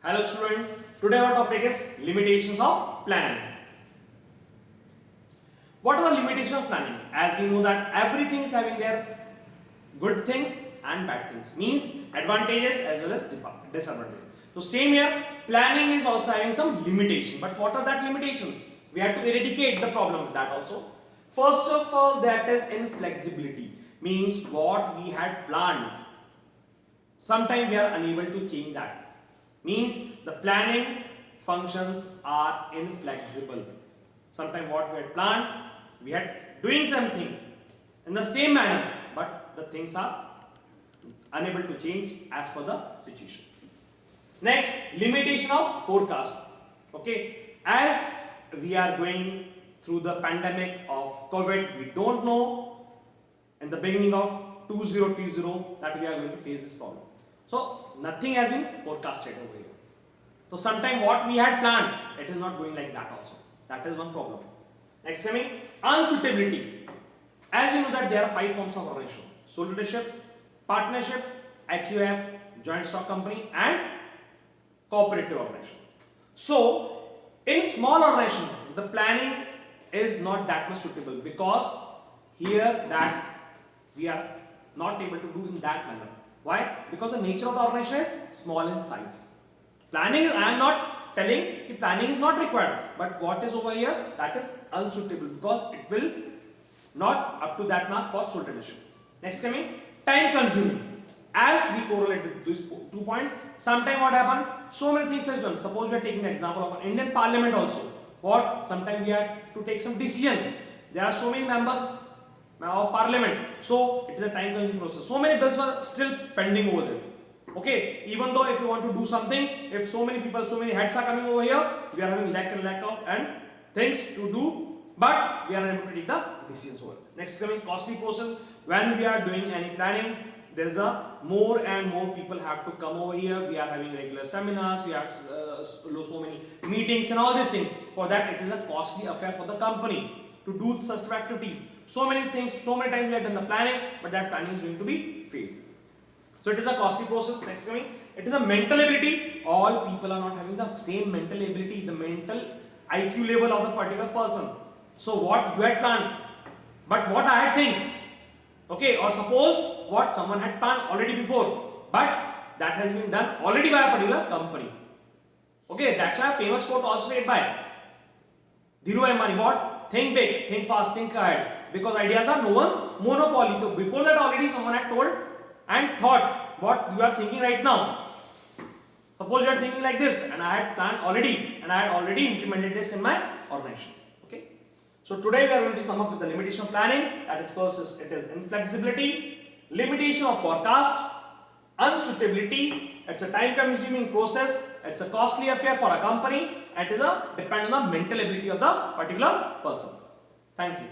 Hello student, today our topic is limitations of planning. What are the limitations of planning? As we know that everything is having their good things and bad things, means advantages as well as disadvantages. So same here, planning is also having some limitation. But what are that limitations? We have to eradicate the problem with that also. First of all, that is inflexibility, means what we had planned, sometimes we are unable to change that. Means the planning functions are inflexible. Sometimes what we had planned, we had doing something in the same manner, but the things are unable to change as per the situation. Next, limitation of forecast. Okay, as we are going through the pandemic of COVID, we don't know in the beginning of 2020 that we are going to face this problem. So nothing has been forecasted over here. So sometime what we had planned, it is not going like that also. That is one problem. Next, unsuitability. As we know that there are 5 forms of organization: sole leadership, partnership, HUF, joint stock company, and cooperative organization. So in small organization, the planning is not that much suitable, because here that we are not able to do in that manner. Why? Because the nature of the organization is small in size. Planning, I am not telling planning is not required, but what is over here, that is unsuitable, because it will not up to that mark for sole leadership. Next, time consuming. As we correlate with these 2 points, sometime what happen, so many things is done. Suppose we are taking the example of an Indian Parliament also. Or sometimes we have to take some decision. There are so many members of Parliament, so it is a time consuming process. So many bills are still pending over there. Okay, even though if you want to do something, if so many people, so many heads are coming over here, we are having lack of and things to do, but we are unable to take the decisions over. Next, costly process. When we are doing any planning, there is a more and more people have to come over here. We are having regular seminars, we have so many meetings and all these things. For that, it is a costly affair for the company to do such activities. So many things, so many times we have done the planning, but that planning is going to be failed. So it is a costly process. Next, it is a mental ability. All people are not having the same mental ability, the mental IQ level of the particular person. So what you had planned, but what I had think, okay, or suppose what someone had planned already before, but that has been done already by a particular company. Okay, that's why a famous quote also said by Dhirubhai Ambani, what? Think big, think fast, think ahead. Because ideas are no one's monopoly. So before that already someone had told and thought what you are thinking right now. Suppose you are thinking like this, and I had planned already, and I had already implemented this in my organization. Okay. So today we are going to sum up with the limitation of planning. That is, first it is inflexibility, limitation of forecast, unsuitability. It's a time consuming process. It's a costly affair for a company. And it is a depend on the mental ability of the particular person. Thank you.